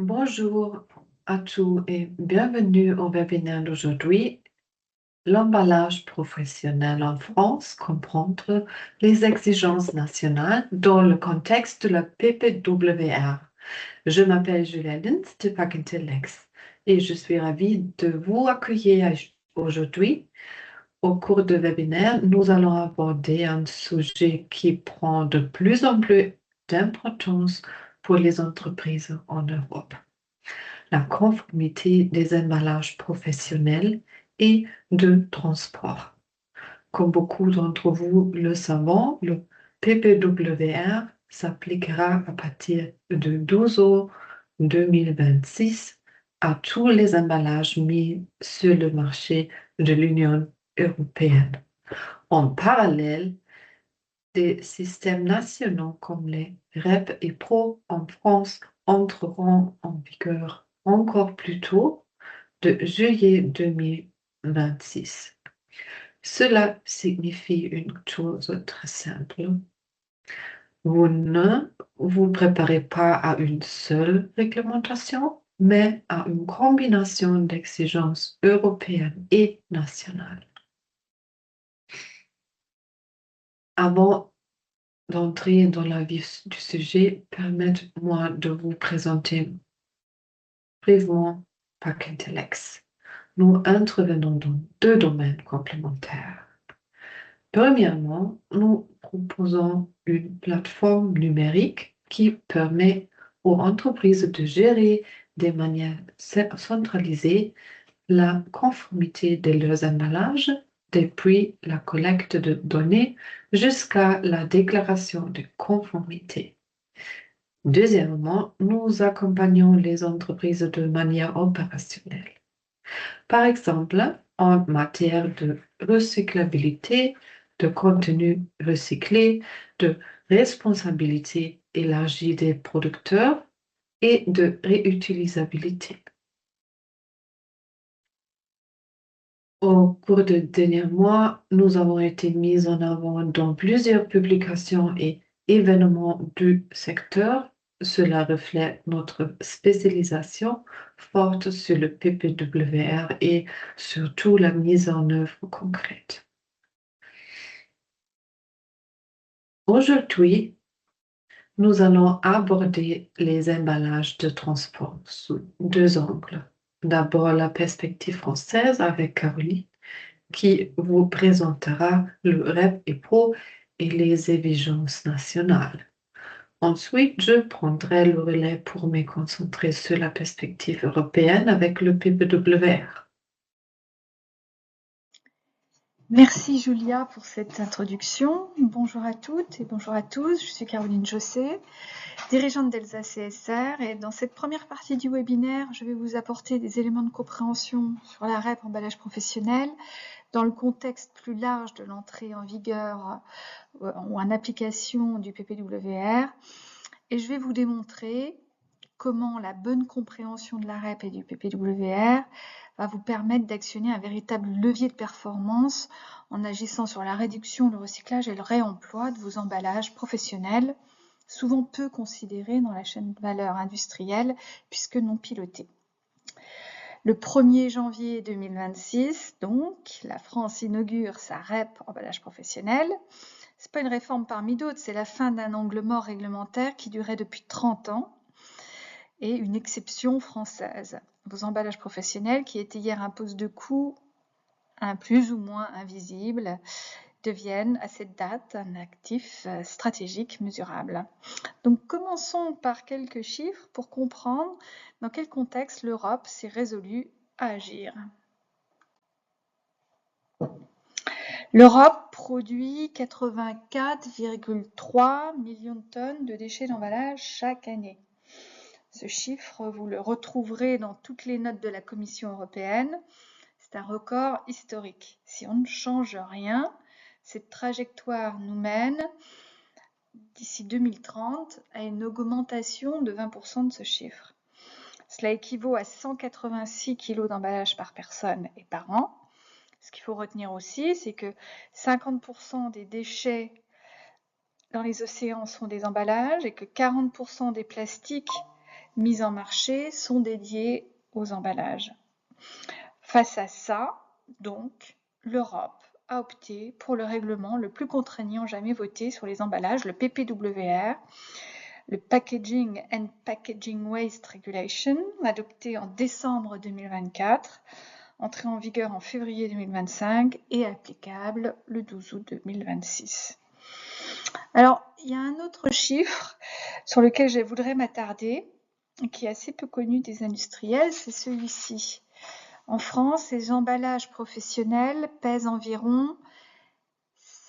Bonjour à tous et bienvenue au webinaire d'aujourd'hui. L'emballage professionnel en France, comprendre les exigences nationales dans le contexte de la PPWR. Je m'appelle Julia Linz de Pack-Intelex et je suis ravie de vous accueillir aujourd'hui. Au cours du webinaire, nous allons aborder un sujet qui prend de plus en plus d'importance pour les entreprises en Europe: la conformité des emballages professionnels et de transport. Comme beaucoup d'entre vous le savent, le PPWR s'appliquera à partir du 12 août 2026 à tous les emballages mis sur le marché de l'Union européenne. En parallèle, des systèmes nationaux comme les REP et PRO en France entreront en vigueur encore plus tôt, de juillet 2026. Cela signifie une chose très simple: vous ne vous préparez pas à une seule réglementation, mais à une combinaison d'exigences européennes et nationales. Avant d'entrer dans la vif du sujet, permettez-moi de vous présenter brièvement Pack-Intelex. Nous intervenons dans deux domaines complémentaires. Premièrement, nous proposons une plateforme numérique qui permet aux entreprises de gérer de manière centralisée la conformité de leurs emballages, depuis la collecte de données jusqu'à la déclaration de conformité. Deuxièmement, nous accompagnons les entreprises de manière opérationnelle. Par exemple, en matière de recyclabilité, de contenu recyclé, de responsabilité élargie des producteurs et de réutilisabilité. Au cours des derniers mois, nous avons été mis en avant dans plusieurs publications et événements du secteur. Cela reflète notre spécialisation forte sur le PPWR et surtout la mise en œuvre concrète. Aujourd'hui, nous allons aborder les emballages de transport sous deux angles. D'abord, la perspective française avec Caroline, qui vous présentera le REP et PRO et les exigences nationales. Ensuite, je prendrai le relais pour me concentrer sur la perspective européenne avec le PPWR. Merci Julia pour cette introduction. Bonjour à toutes et bonjour à tous. Je suis Caroline Josset, dirigeante d'Elsa CSR, et dans cette première partie du webinaire, je vais vous apporter des éléments de compréhension sur la REP emballage professionnel dans le contexte plus large de l'entrée en vigueur ou en application du PPWR, et je vais vous démontrer comment la bonne compréhension de la REP et du PPWR va vous permettre d'actionner un véritable levier de performance en agissant sur la réduction, le recyclage et le réemploi de vos emballages professionnels, souvent peu considérés dans la chaîne de valeur industrielle puisque non pilotés. Le 1er janvier 2026, donc, la France inaugure sa REP emballage professionnel. Ce n'est pas une réforme parmi d'autres, c'est la fin d'un angle mort réglementaire qui durait depuis 30 ans et une exception française. Vos emballages professionnels, qui étaient hier un poste de coût plus ou moins invisible, deviennent à cette date un actif stratégique mesurable. Donc commençons par quelques chiffres pour comprendre dans quel contexte l'Europe s'est résolue à agir. L'Europe produit 84,3 millions de tonnes de déchets d'emballage chaque année. Ce chiffre, vous le retrouverez dans toutes les notes de la Commission européenne. C'est un record historique. Si on ne change rien, cette trajectoire nous mène, d'ici 2030, à une augmentation de 20% de ce chiffre. Cela équivaut à 186 kg d'emballage par personne et par an. Ce qu'il faut retenir aussi, c'est que 50% des déchets dans les océans sont des emballages et que 40% des plastiques mises en marché sont dédiées aux emballages. Face à ça, donc, l'Europe a opté pour le règlement le plus contraignant jamais voté sur les emballages, le PPWR, le Packaging and Packaging Waste Regulation, adopté en décembre 2024, entré en vigueur en février 2025 et applicable le 12 août 2026. Alors, il y a un autre chiffre sur lequel je voudrais m'attarder, qui est assez peu connu des industriels, c'est celui-ci. En France, les emballages professionnels pèsent environ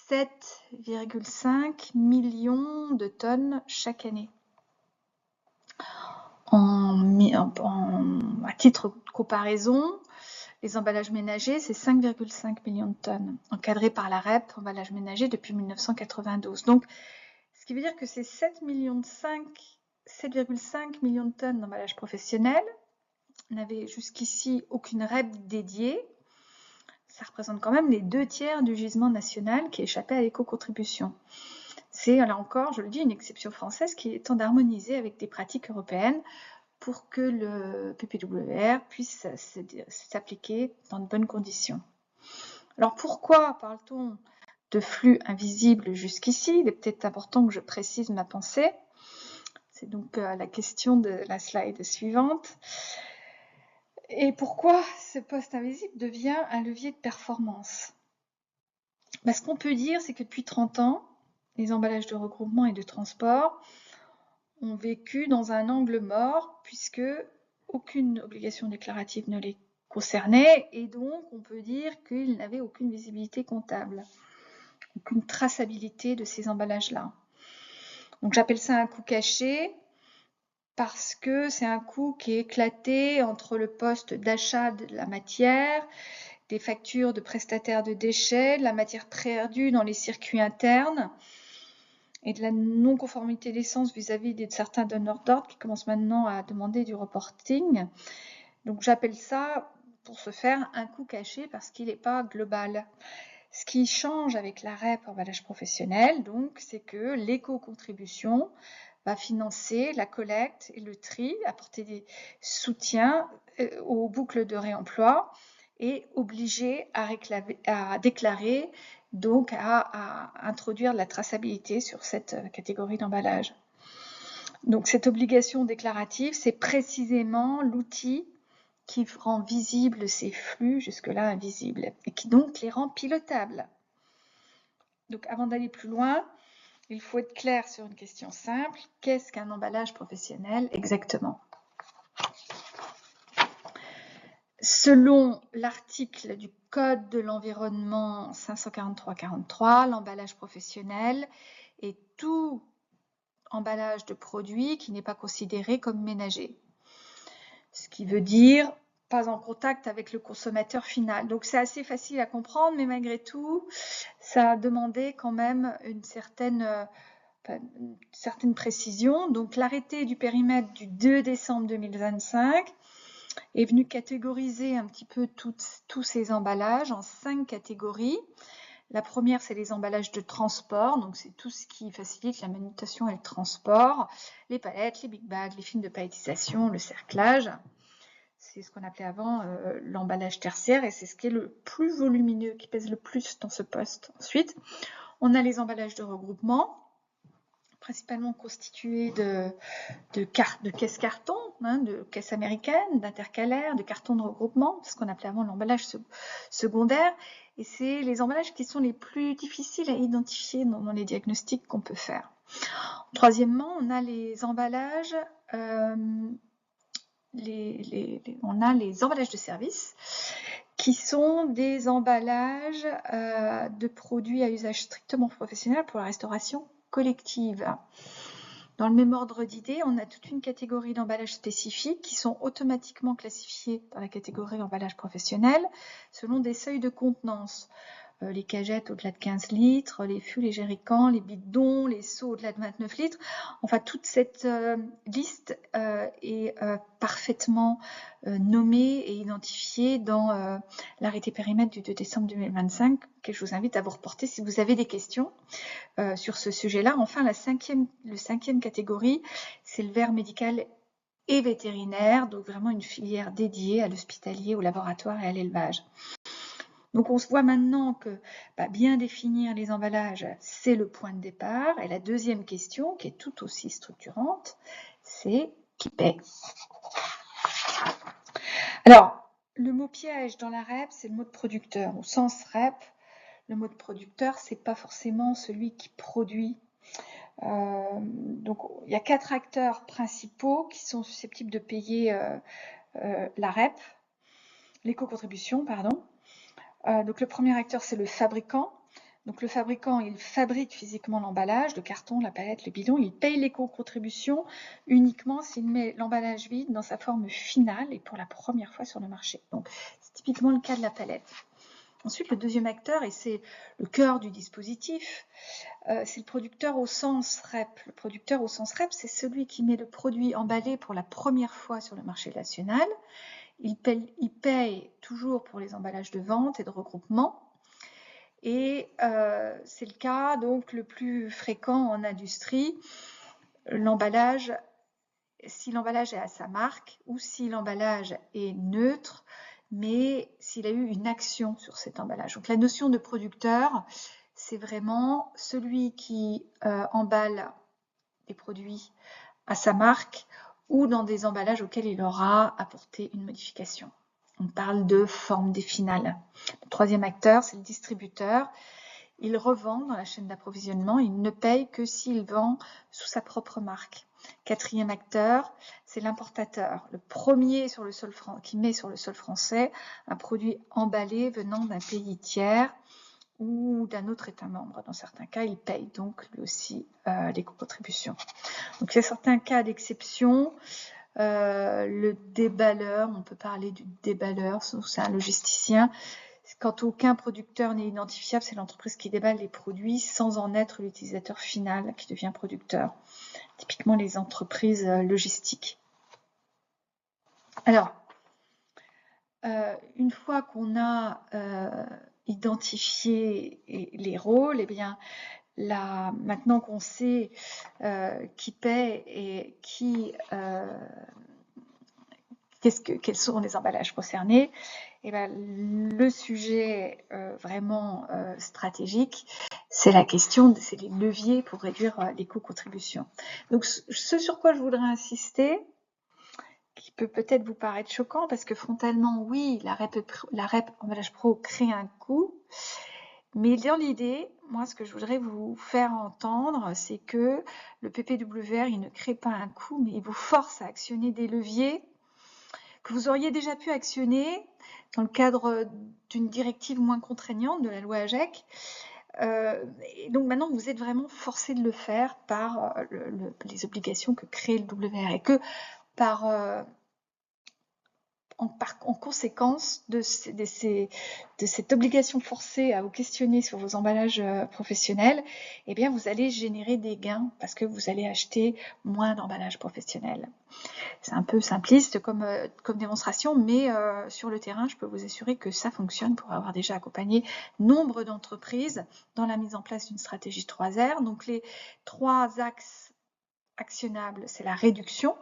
7,5 millions de tonnes chaque année. À titre de comparaison, les emballages ménagers, c'est 5,5 millions de tonnes, encadrés par la REP, emballage ménager, depuis 1992. Donc, ce qui veut dire que ces 7,5 millions de tonnes d'emballage professionnel n'avaient jusqu'ici aucune REP dédiée. Ça représente quand même les 2/3 du gisement national qui échappait à l'éco-contribution. C'est, là encore, je le dis, une exception française qui est en d'harmoniser avec des pratiques européennes pour que le PPWR puisse s'appliquer dans de bonnes conditions. Alors pourquoi parle-t-on de flux invisibles jusqu'ici? Il est peut-être important que je précise ma pensée. C'est donc la question de la slide suivante. Et pourquoi ce poste invisible devient un levier de performance? Ce qu'on peut dire, c'est que depuis 30 ans, les emballages de regroupement et de transport ont vécu dans un angle mort, puisque aucune obligation déclarative ne les concernait, et donc on peut dire qu'ils n'avaient aucune visibilité comptable, aucune traçabilité de ces emballages-là. Donc j'appelle ça un coût caché, parce que c'est un coût qui est éclaté entre le poste d'achat de la matière, des factures de prestataires de déchets, de la matière perdue dans les circuits internes et de la non-conformité d'essence vis-à-vis de certains donneurs d'ordre qui commencent maintenant à demander du reporting. Donc j'appelle ça, pour ce faire, un coût caché parce qu'il n'est pas global. Ce qui change avec la REP emballage professionnel, donc, c'est que l'éco-contribution va financer la collecte et le tri, apporter des soutiens aux boucles de réemploi et obliger à déclarer, donc à introduire de la traçabilité sur cette catégorie d'emballage. Donc cette obligation déclarative, c'est précisément l'outil qui rend visibles ces flux jusque-là invisibles et qui donc les rend pilotables. Donc avant d'aller plus loin, il faut être clair sur une question simple. Qu'est-ce qu'un emballage professionnel exactement? Selon l'article du Code de l'environnement 543-43, l'emballage professionnel est tout emballage de produits qui n'est pas considéré comme ménager. Ce qui veut dire pas en contact avec le consommateur final. Donc c'est assez facile à comprendre, mais malgré tout, ça a demandé quand même une certaine précision. Donc l'arrêté du périmètre du 2 décembre 2025 est venu catégoriser un petit peu tous ces emballages en 5 catégories. La première, c'est les emballages de transport, donc c'est tout ce qui facilite la manutention et le transport, les palettes, les big bags, les films de palettisation, le cerclage. C'est ce qu'on appelait avant l'emballage tertiaire et c'est ce qui est le plus volumineux, qui pèse le plus dans ce poste. Ensuite, on a les emballages de regroupement, principalement constitués de caisses carton, de caisses américaines, d'intercalaires, de cartons de regroupement, ce qu'on appelait avant l'emballage secondaire. Et c'est les emballages qui sont les plus difficiles à identifier dans les diagnostics qu'on peut faire. Troisièmement, on a les emballages... on a les emballages de service qui sont des emballages de produits à usage strictement professionnel pour la restauration collective. Dans le même ordre d'idée, on a toute une catégorie d'emballages spécifiques qui sont automatiquement classifiés dans la catégorie emballage professionnel selon des seuils de contenance. Les cagettes au-delà de 15 litres, les fûts, les jerrycans, les bidons, les seaux au-delà de 29 litres. Enfin, toute cette liste est parfaitement nommée et identifiée dans l'arrêté périmètre du 2 décembre 2025, que je vous invite à vous reporter si vous avez des questions sur ce sujet-là. Enfin, le cinquième catégorie, c'est le verre médical et vétérinaire, donc vraiment une filière dédiée à l'hospitalier, au laboratoire et à l'élevage. Donc on se voit maintenant que bien définir les emballages, c'est le point de départ. Et la deuxième question, qui est tout aussi structurante, c'est qui paie? Alors, le mot piège dans la REP, c'est le mot de producteur. Au sens REP, le mot de producteur, c'est pas forcément celui qui produit. Donc, il y a 4 acteurs principaux qui sont susceptibles de payer la REP, l'éco-contribution, pardon. Donc, le premier acteur, c'est le fabricant. Donc, le fabricant, il fabrique physiquement l'emballage, le carton, la palette, le bidon. Il paye l'éco-contribution uniquement s'il met l'emballage vide dans sa forme finale et pour la première fois sur le marché. Donc, c'est typiquement le cas de la palette. Ensuite, le deuxième acteur, et c'est le cœur du dispositif, c'est le producteur au sens REP. Le producteur au sens REP, c'est celui qui met le produit emballé pour la première fois sur le marché national. Il paye toujours pour les emballages de vente et de regroupement. Et c'est le cas donc le plus fréquent en industrie. L'emballage, si l'emballage est à sa marque ou si l'emballage est neutre, mais s'il a eu une action sur cet emballage. Donc la notion de producteur, c'est vraiment celui qui emballe des produits à sa marque ou dans des emballages auxquels il aura apporté une modification. On parle de forme des finales. Le troisième acteur, c'est le distributeur. Il revend dans la chaîne d'approvisionnement, il ne paye que s'il vend sous sa propre marque. Quatrième acteur, c'est l'importateur, le premier sur le sol qui met sur le sol français un produit emballé venant d'un pays tiers ou d'un autre État membre. Dans certains cas, il paye donc lui aussi l'éco-contribution. Donc il y a certains cas d'exception. Le déballeur, on peut parler du déballeur, c'est un logisticien. Quand aucun producteur n'est identifiable, c'est l'entreprise qui déballe les produits sans en être l'utilisateur final qui devient producteur. Typiquement les entreprises logistiques. Alors, une fois qu'on a identifié les rôles, eh bien, maintenant qu'on sait qui paie et quels sont les emballages concernés, et le sujet vraiment stratégique, c'est la question, c'est les leviers pour réduire l'éco-contribution. Donc, ce sur quoi je voudrais insister, qui peut peut-être vous paraître choquant, parce que frontalement, oui, la REP emballage pro crée un coût, mais dans l'idée, moi, ce que je voudrais vous faire entendre, c'est que le PPWR, il ne crée pas un coût, mais il vous force à actionner des leviers que vous auriez déjà pu actionner dans le cadre d'une directive moins contraignante de la loi AGEC. Et donc maintenant, vous êtes vraiment forcé de le faire par les obligations que crée le WR et que en conséquence de cette obligation forcée à vous questionner sur vos emballages professionnels, eh bien, vous allez générer des gains parce que vous allez acheter moins d'emballages professionnels. C'est un peu simpliste comme démonstration, mais sur le terrain, je peux vous assurer que ça fonctionne pour avoir déjà accompagné nombre d'entreprises dans la mise en place d'une stratégie 3R. Donc, les 3 axes actionnables, c'est la réduction.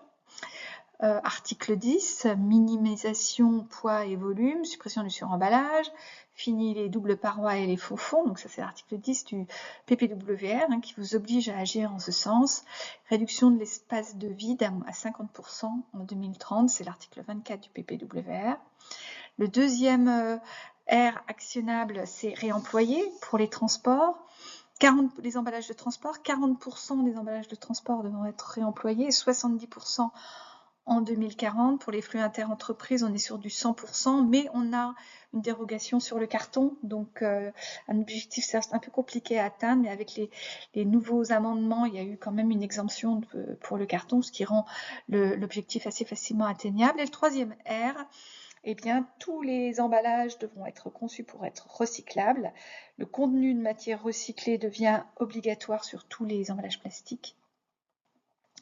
Article 10, minimisation, poids et volume, suppression du suremballage, fini les doubles parois et les faux fonds, donc ça c'est l'article 10 du PPWR qui vous oblige à agir en ce sens. Réduction de l'espace de vide à 50% en 2030, c'est l'article 24 du PPWR. Le deuxième R actionnable, c'est réemployer pour les transports. Les emballages de transport, 40% des emballages de transport devront être réemployés et 70% en 2040. Pour les flux interentreprises, on est sur du 100%, mais on a une dérogation sur le carton, donc un objectif c'est un peu compliqué à atteindre, mais avec les nouveaux amendements, il y a eu quand même une exemption pour le carton, ce qui rend l'objectif assez facilement atteignable. Et le troisième R, eh bien, tous les emballages devront être conçus pour être recyclables. Le contenu de matière recyclée devient obligatoire sur tous les emballages plastiques,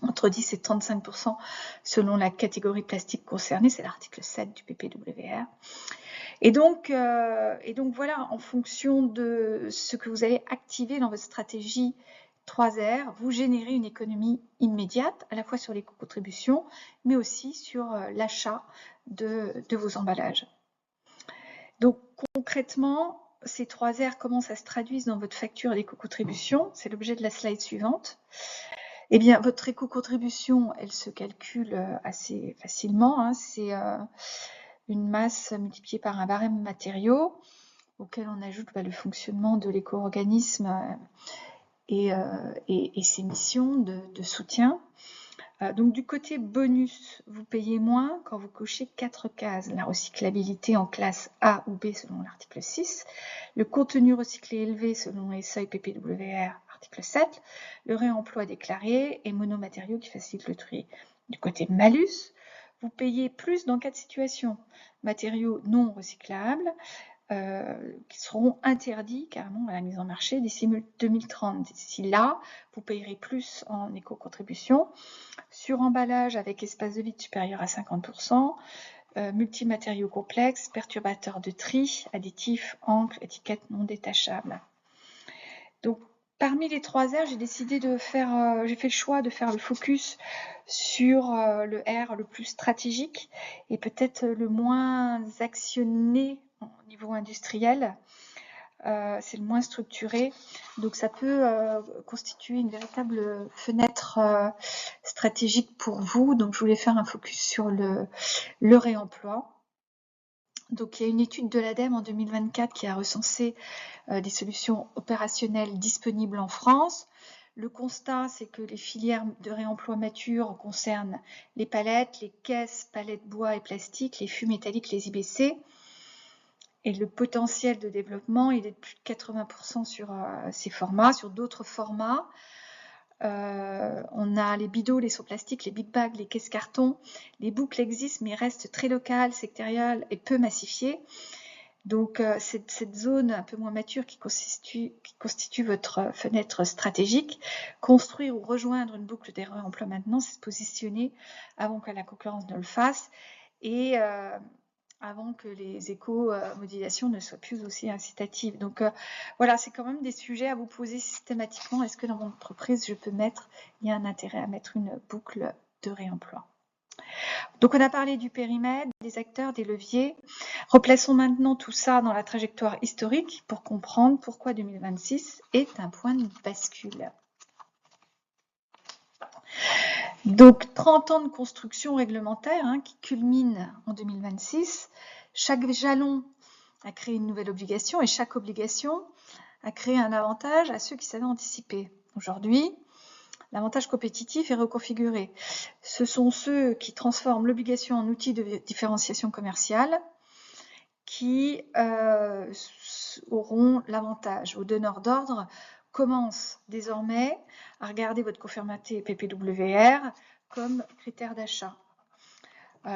entre 10 et 35% selon la catégorie de plastique concernée, c'est l'article 7 du PPWR. Et donc voilà, en fonction de ce que vous allez activer dans votre stratégie 3 R, vous générez une économie immédiate, à la fois sur l'éco-contribution, mais aussi sur l'achat de vos emballages. Donc concrètement, ces 3 R, comment ça se traduit dans votre facture d'éco-contribution? C'est l'objet de la slide suivante. Eh bien, votre éco-contribution, elle se calcule assez facilement. Hein. C'est une masse multipliée par un barème matériaux auquel on ajoute le fonctionnement de l'éco-organisme et ses missions de soutien. Donc du côté bonus, vous payez moins quand vous cochez 4 cases. La recyclabilité en classe A ou B selon l'article 6, le contenu recyclé élevé selon les seuils PPWR, article 7, le réemploi déclaré et monomatériaux qui facilitent le tri. Du côté malus, vous payez plus dans 4 situations. Matériaux non recyclables, qui seront interdits carrément à la mise en marché d'ici 2030. D'ici là, vous payerez plus en éco-contribution. Sur emballage avec espace de vide supérieur à 50%, multimatériaux complexes, perturbateurs de tri, additifs, encre, étiquettes non détachables. Donc, parmi les 3 R, j'ai décidé de faire, j'ai fait le choix de faire le focus sur le R le plus stratégique et peut-être le moins actionné au niveau industriel. C'est le moins structuré, donc ça peut constituer une véritable fenêtre stratégique pour vous. Donc je voulais faire un focus sur le réemploi. Donc il y a une étude de l'ADEME en 2024 qui a recensé des solutions opérationnelles disponibles en France. Le constat, c'est que les filières de réemploi matures concernent les palettes, les caisses, palettes bois et plastique, les fûts métalliques, les IBC. Et le potentiel de développement, il est de plus de 80% sur ces formats. Sur d'autres formats, on a les bidots, les seaux plastiques, les big bags, les caisses carton. Les boucles existent, mais restent très locales, sectorielles et peu massifiées. Donc, cette zone un peu moins mature qui constitue votre fenêtre stratégique. Construire ou rejoindre une boucle de réemploi maintenant, c'est se positionner avant que la concurrence ne le fasse. Et avant que les éco-modulations ne soient plus aussi incitatives. Donc voilà, c'est quand même des sujets à vous poser systématiquement. Est-ce que dans mon entreprise, il y a un intérêt à mettre une boucle de réemploi? Donc on a parlé du périmètre, des acteurs, des leviers. Replaçons maintenant tout ça dans la trajectoire historique pour comprendre pourquoi 2026 est un point de bascule. Donc 30 ans de construction réglementaire qui culmine en 2026. Chaque jalon a créé une nouvelle obligation et chaque obligation a créé un avantage à ceux qui savaient anticiper. Aujourd'hui, l'avantage compétitif est reconfiguré. Ce sont ceux qui transforment l'obligation en outil de différenciation commerciale qui auront l'avantage. Vos donneurs d'ordre commencent désormais à regarder votre conformité PPWR comme critère d'achat.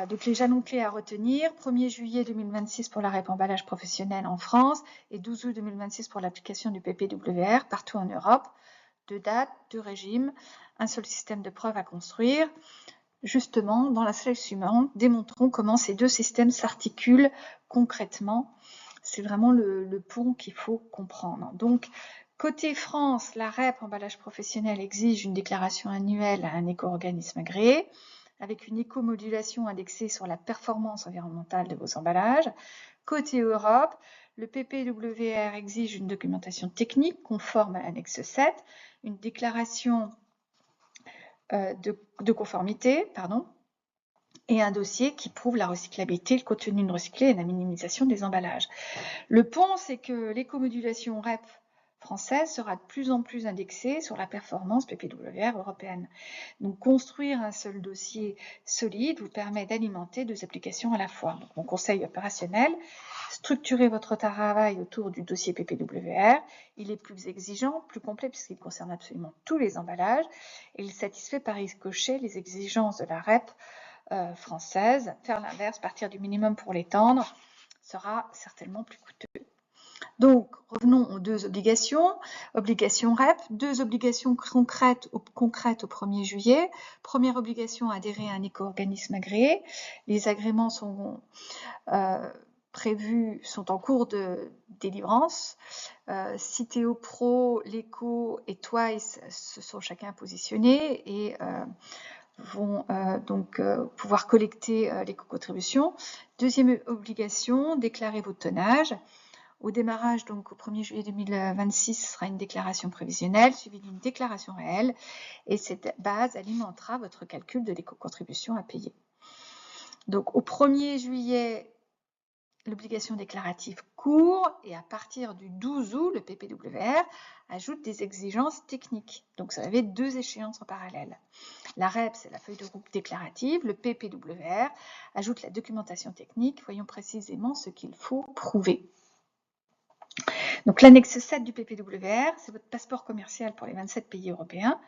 Donc les jalons clés à retenir, 1er juillet 2026 pour la REP emballage professionnel en France et 12 août 2026 pour l'application du PPWR partout en Europe. 2 dates, 2 régimes, un seul système de preuve à construire. Justement, dans la slide suivante, démontrons comment ces deux systèmes s'articulent concrètement. C'est vraiment le pont qu'il faut comprendre. Donc, côté France, la REP emballage professionnel exige une déclaration annuelle à un éco-organisme agréé, avec une éco-modulation indexée sur la performance environnementale de vos emballages. Côté Europe, le PPWR exige une documentation technique conforme à l'annexe 7, une déclaration de conformité, et un dossier qui prouve la recyclabilité, le contenu non recyclé et la minimisation des emballages. Le pont, c'est que l'éco-modulation REP française sera de plus en plus indexée sur la performance PPWR européenne. Donc, construire un seul dossier solide vous permet d'alimenter deux applications à la fois. Donc, mon conseil opérationnel, structurez votre travail autour du dossier PPWR. Il est plus exigeant, plus complet puisqu'il concerne absolument tous les emballages et il satisfait par ricochet les exigences de la REP française. Faire l'inverse, partir du minimum pour l'étendre, sera certainement plus coûteux. Donc, revenons aux deux obligations. Obligation REP, deux obligations concrètes au 1er juillet. Première obligation, adhérer à un éco-organisme agréé. Les agréments sont prévus sont en cours de délivrance. Citeo Pro, Leco et Twice se sont chacun positionnés et vont donc pouvoir collecter l'éco-contribution. Deuxième obligation, déclarer votre tonnage. Au démarrage, donc au 1er juillet 2026, ce sera une déclaration prévisionnelle suivie d'une déclaration réelle et cette base alimentera votre calcul de l'éco-contribution à payer. Donc au 1er juillet, l'obligation déclarative court et à partir du 12 août, le PPWR ajoute des exigences techniques. Donc ça avait 2 échéances en parallèle. La REP, c'est la feuille de route déclarative. Le PPWR ajoute la documentation technique. Voyons précisément ce qu'il faut prouver. Donc l'annexe 7 du PPWR, c'est votre passeport commercial pour les 27 pays européens.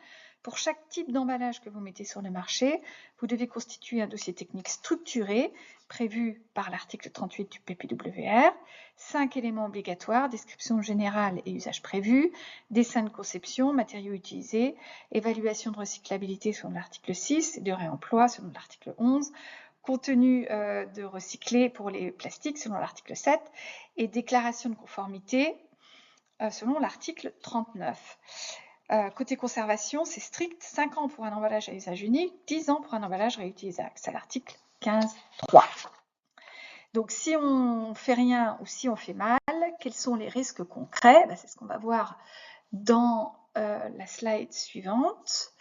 Pour chaque type d'emballage que vous mettez sur le marché, vous devez constituer un dossier technique structuré prévu par l'article 38 du PPWR. 5 éléments obligatoires, description générale et usage prévu, dessin de conception, matériaux utilisés, évaluation de recyclabilité selon l'article 6 et de réemploi selon l'article 11, contenu de recyclé pour les plastiques selon l'article 7 et déclaration de conformité selon l'article 39. Côté conservation, c'est strict, 5 ans pour un emballage à usage unique, 10 ans pour un emballage réutilisable. C'est l'article 15.3. Donc si on ne fait rien ou si on fait mal, quels sont les risques concrets? C'est ce qu'on va voir dans la slide suivante.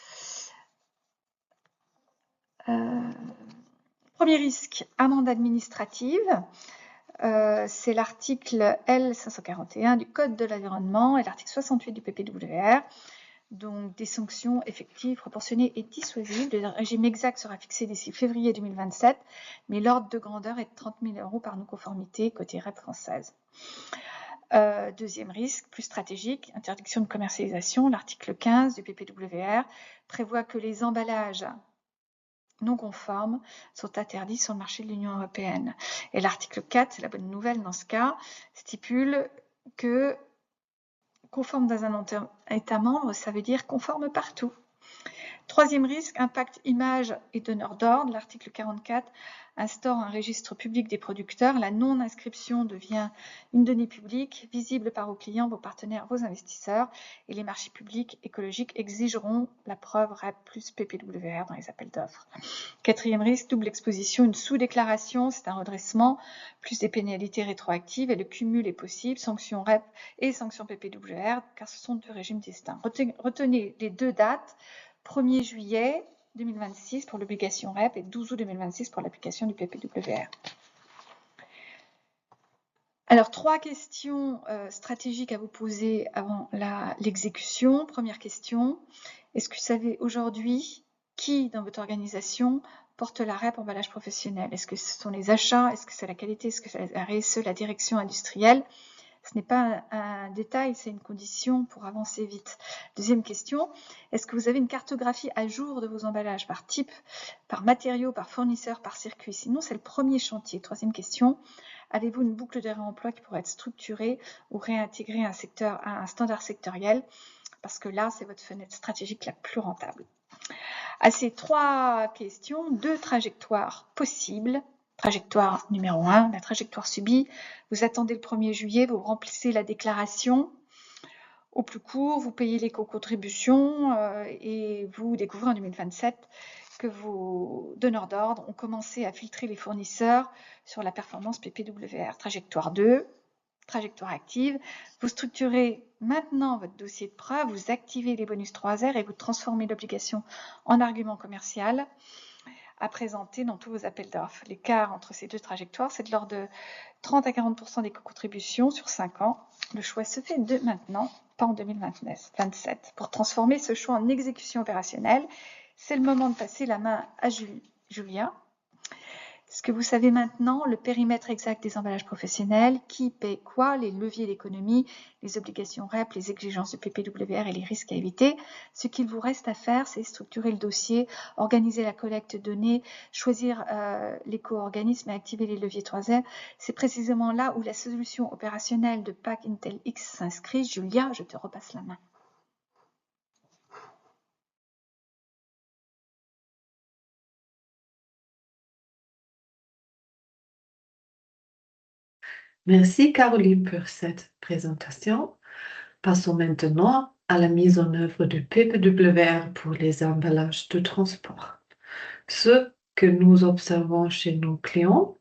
Premier risque, amende administrative. C'est l'article L541 du Code de l'environnement et l'article 68 du PPWR. Donc des sanctions effectives, proportionnées et dissuasives. Le régime exact sera fixé d'ici février 2027, mais l'ordre de grandeur est de 30 000 € par non-conformité côté REP française. Deuxième risque, plus stratégique, interdiction de commercialisation. L'article 15 du PPWR prévoit que les emballages non conformes sont interdits sur le marché de l'Union européenne. Et l'article 4, c'est la bonne nouvelle dans ce cas, stipule que conforme dans un État membre, ça veut dire conforme partout. Troisième risque, impact image et donneur d'ordre. L'article 44 instaure un registre public des producteurs. La non-inscription devient une donnée publique, visible par vos clients, vos partenaires, vos investisseurs. Et les marchés publics écologiques exigeront la preuve REP plus PPWR dans les appels d'offres. Quatrième risque, double exposition, une sous-déclaration, c'est un redressement, plus des pénalités rétroactives et le cumul est possible, sanctions REP et sanctions PPWR, car ce sont 2 régimes distincts. Retenez les 2 dates, 1er juillet 2026 pour l'obligation REP et 12 août 2026 pour l'application du PPWR. Alors, 3 questions stratégiques à vous poser avant l'exécution. Première question, est-ce que vous savez aujourd'hui qui dans votre organisation porte la REP emballage professionnel? Est-ce que ce sont les achats? Est-ce que c'est la qualité? Est-ce que c'est la RSE, la direction industrielle? Ce n'est pas un détail, c'est une condition pour avancer vite. Deuxième question, est-ce que vous avez une cartographie à jour de vos emballages par type, par matériaux, par fournisseur, par circuit? Sinon, c'est le premier chantier. Troisième question, avez-vous une boucle de réemploi qui pourrait être structurée ou réintégrer un standard sectoriel? Parce que là, c'est votre fenêtre stratégique la plus rentable. À ces 3 questions, 2 trajectoires possibles. Trajectoire numéro 1, la trajectoire subie. Vous attendez le 1er juillet, vous remplissez la déclaration. Au plus court, vous payez l'éco-contribution et vous découvrez en 2027 que vos donneurs d'ordre ont commencé à filtrer les fournisseurs sur la performance PPWR. Trajectoire 2, trajectoire active. Vous structurez maintenant votre dossier de preuve, vous activez les bonus 3R et vous transformez l'obligation en argument commercial à présenter dans tous vos appels d'offres. L'écart entre ces 2 trajectoires, c'est de l'ordre de 30 à 40% d'éco-contribution sur 5 ans. Le choix se fait de maintenant, pas en 2027. Pour transformer ce choix en exécution opérationnelle, c'est le moment de passer la main à Julia. Est-ce que vous savez maintenant le périmètre exact des emballages professionnels, qui paie quoi, les leviers d'économie, les obligations REP, les exigences de PPWR et les risques à éviter? Ce qu'il vous reste à faire, c'est structurer le dossier, organiser la collecte de données, choisir l'éco-organisme et activer les leviers 3R. C'est précisément là où la solution opérationnelle de PAC Intel X s'inscrit. Julia, je te repasse la main. Merci Caroline pour cette présentation. Passons maintenant à la mise en œuvre du PPWR pour les emballages de transport. Ce que nous observons chez nos clients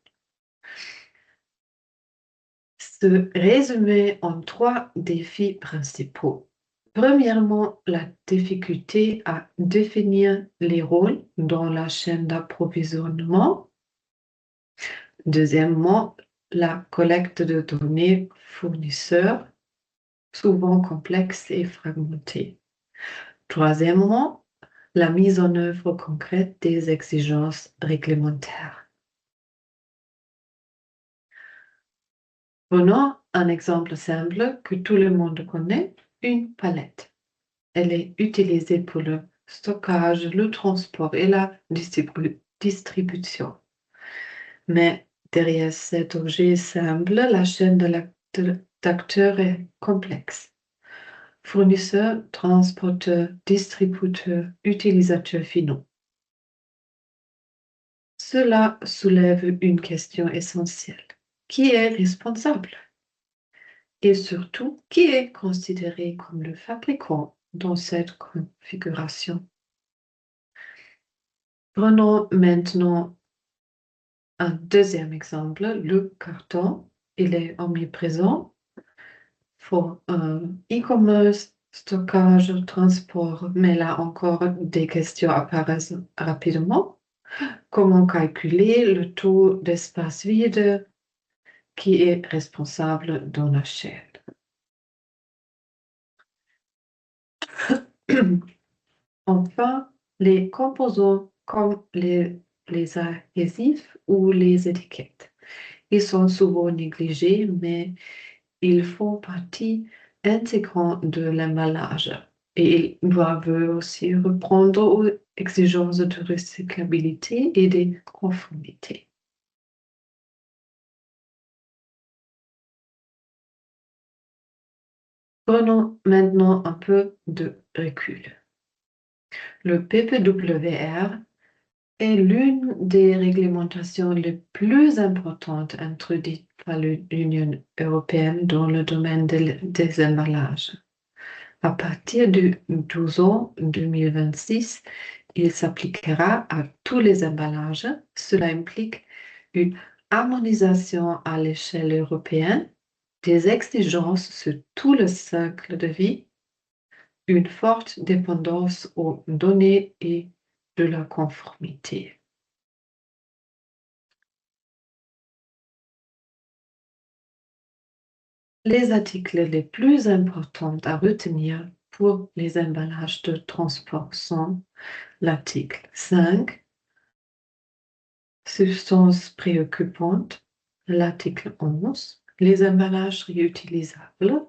se résume en 3 défis principaux. Premièrement, la difficulté à définir les rôles dans la chaîne d'approvisionnement. Deuxièmement, la collecte de données fournisseurs, souvent complexe et fragmentée. Troisièmement, la mise en œuvre concrète des exigences réglementaires. Prenons un exemple simple que tout le monde connaît, une palette. Elle est utilisée pour le stockage, le transport et la distribution. Mais derrière cet objet simple, la chaîne d'acteurs est complexe. Fournisseurs, transporteurs, distributeurs, utilisateurs finaux. Cela soulève une question essentielle. Qui est responsable? Et surtout, qui est considéré comme le fabricant dans cette configuration? Prenons maintenant un deuxième exemple, le carton. Il est omniprésent pour e-commerce, stockage, transport, mais là encore, des questions apparaissent rapidement. Comment calculer le taux d'espace vide qui est responsable dans la chaîne? Enfin, les composants comme les adhésifs ou les étiquettes. Ils sont souvent négligés, mais ils font partie intégrante de l'emballage et ils doivent aussi répondre aux exigences de recyclabilité et de conformité. Prenons maintenant un peu de recul. Le PPWR est l'une des réglementations les plus importantes introduites par l'Union européenne dans le domaine des emballages. À partir du 12 août 2026, il s'appliquera à tous les emballages. Cela implique une harmonisation à l'échelle européenne, des exigences sur tout le cycle de vie, une forte dépendance aux données et de la conformité. Les articles les plus importants à retenir pour les emballages de transport sont l'article 5, substances préoccupantes, l'article 11, les emballages réutilisables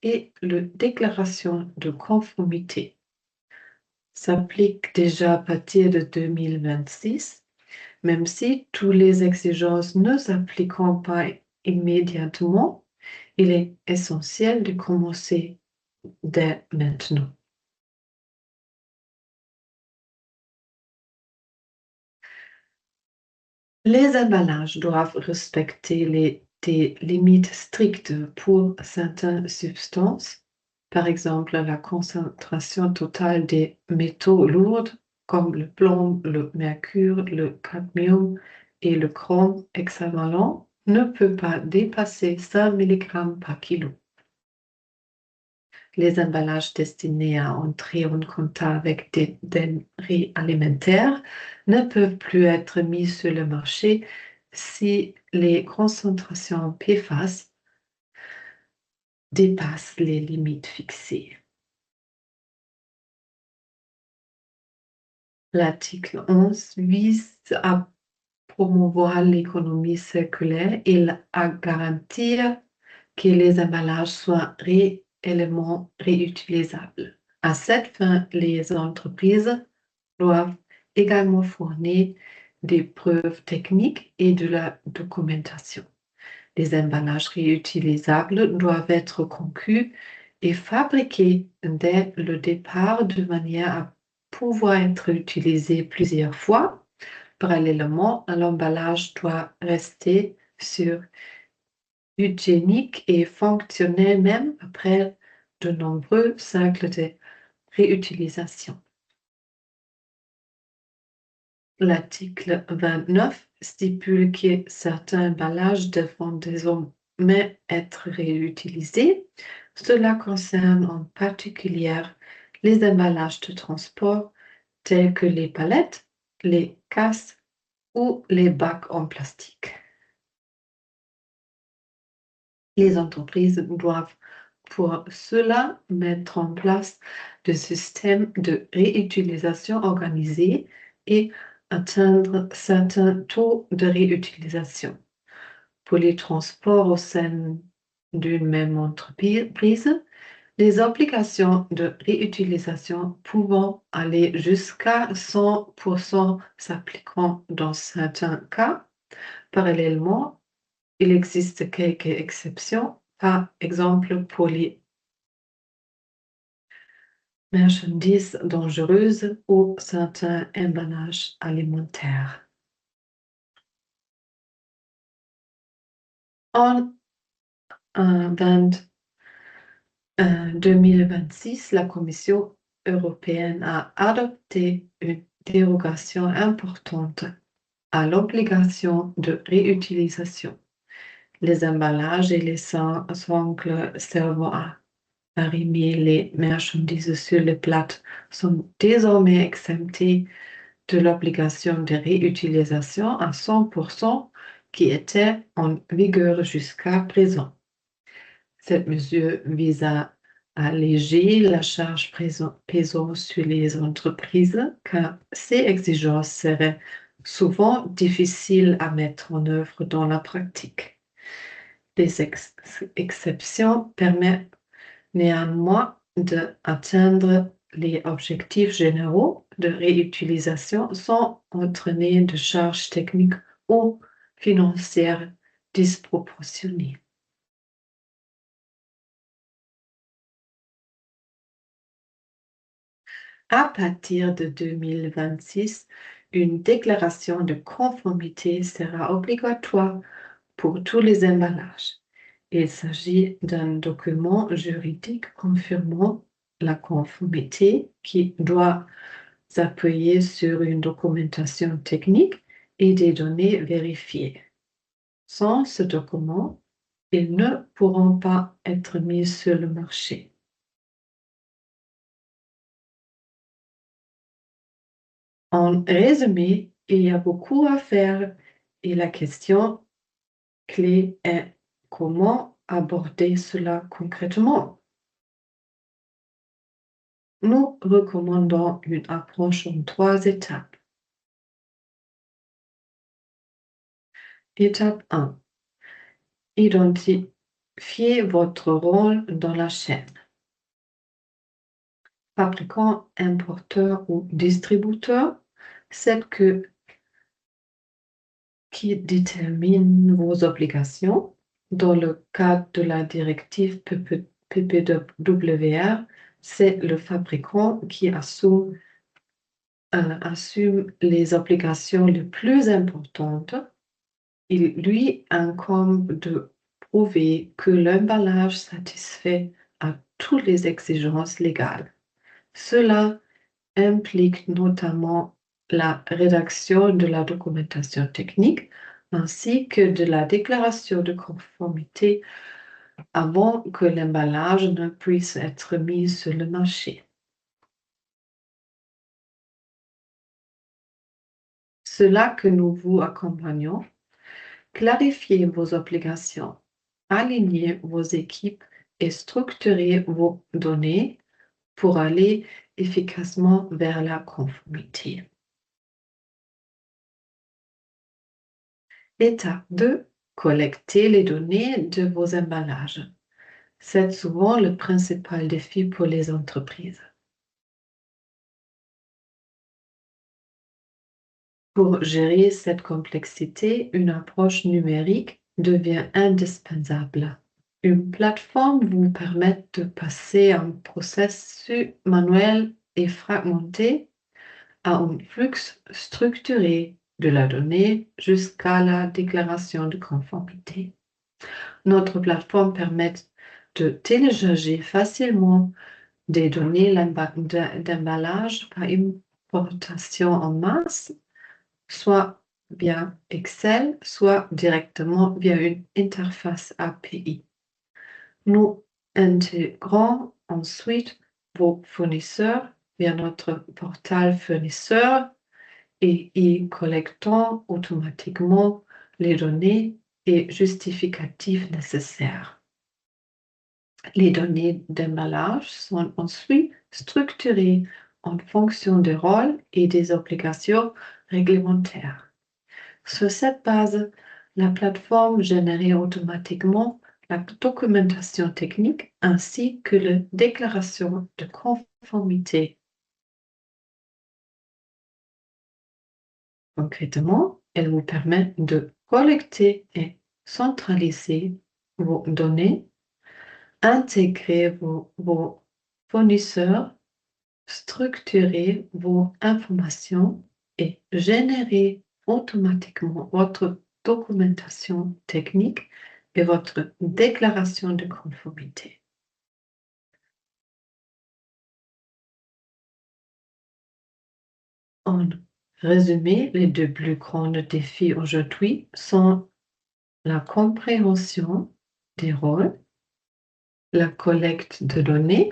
et la déclaration de conformité. S'applique déjà à partir de 2026, même si toutes les exigences ne s'appliqueront pas immédiatement, il est essentiel de commencer dès maintenant. Les emballages doivent respecter des limites strictes pour certaines substances, par exemple la concentration totale des métaux lourds comme le plomb, le mercure, le cadmium et le chrome hexavalent ne peut pas dépasser 5 mg par kilo. Les emballages destinés à entrer en contact avec des denrées alimentaires ne peuvent plus être mis sur le marché si les concentrations PFAS dépassent les limites fixées. L'article 11 vise à promouvoir l'économie circulaire et à garantir que les emballages soient réellement réutilisables. À cette fin, les entreprises doivent également fournir des preuves techniques et de la documentation. Les emballages réutilisables doivent être conçus et fabriqués dès le départ de manière à pouvoir être utilisés plusieurs fois. Parallèlement, l'emballage doit rester sur hygiénique et fonctionnel même après de nombreux cycles de réutilisation. L'article 29 stipule que certains emballages devront désormais être réutilisés. Cela concerne en particulier les emballages de transport tels que les palettes, les casses ou les bacs en plastique. Les entreprises doivent pour cela mettre en place des systèmes de réutilisation organisés et atteindre certains taux de réutilisation. Pour les transports au sein d'une même entreprise, les obligations de réutilisation pouvant aller jusqu'à 100% s'appliqueront dans certains cas. Parallèlement, il existe quelques exceptions, par exemple pour les marchandises dangereuses ou certains emballages alimentaires. En 2026, la Commission européenne a adopté une dérogation importante à l'obligation de réutilisation. Les emballages et les sangles servant à arrimer les marchandises sur les plates sont désormais exemptés de l'obligation de réutilisation à 100% qui était en vigueur jusqu'à présent. Cette mesure vise à alléger la charge pesant sur les entreprises car ces exigences seraient souvent difficiles à mettre en œuvre dans la pratique. Les exceptions permettent néanmoins d'atteindre les objectifs généraux de réutilisation sans entraîner de charges techniques ou financières disproportionnées. À partir de 2026, une déclaration de conformité sera obligatoire pour tous les emballages. Il s'agit d'un document juridique confirmant la conformité qui doit s'appuyer sur une documentation technique et des données vérifiées. Sans ce document, ils ne pourront pas être mis sur le marché. En résumé, il y a beaucoup à faire et la question clé est comment aborder cela concrètement. Nous recommandons une approche en 3 étapes. Étape 1. Identifiez votre rôle dans la chaîne. Fabricant, importeur ou distributeur, c'est qui détermine vos obligations. Dans le cadre de la directive PPWR, c'est le fabricant qui assume les obligations les plus importantes. Il lui incombe de prouver que l'emballage satisfait à toutes les exigences légales. Cela implique notamment la rédaction de la documentation technique ainsi que de la déclaration de conformité avant que l'emballage ne puisse être mis sur le marché. C'est là que nous vous accompagnons. Clarifiez vos obligations, alignez vos équipes et structurez vos données pour aller efficacement vers la conformité. Étape 2. Collectez les données de vos emballages. C'est souvent le principal défi pour les entreprises. Pour gérer cette complexité, une approche numérique devient indispensable. Une plateforme vous permet de passer un processus manuel et fragmenté à un flux structuré de la donnée jusqu'à la déclaration de conformité. Notre plateforme permet de télécharger facilement des données d'emballage par importation en masse, soit via Excel, soit directement via une interface API. Nous intégrons ensuite vos fournisseurs via notre portail fournisseur et y collectons automatiquement les données et justificatifs nécessaires. Les données d'emballage sont ensuite structurées en fonction des rôles et des obligations réglementaires. Sur cette base, la plateforme génère automatiquement la documentation technique ainsi que la déclaration de conformité. Concrètement, elle vous permet de collecter et centraliser vos données, intégrer vos fournisseurs, structurer vos informations et générer automatiquement votre documentation technique et votre déclaration de conformité. En résumé, les deux plus grands défis aujourd'hui sont la compréhension des rôles, la collecte de données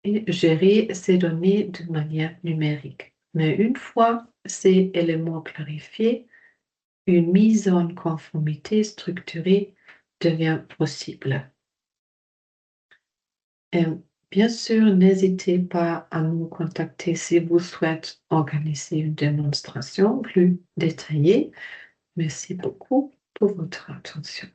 et gérer ces données de manière numérique. Mais une fois ces éléments clarifiés, une mise en conformité structurée devient possible. Et bien sûr, n'hésitez pas à nous contacter si vous souhaitez organiser une démonstration plus détaillée. Merci beaucoup pour votre attention.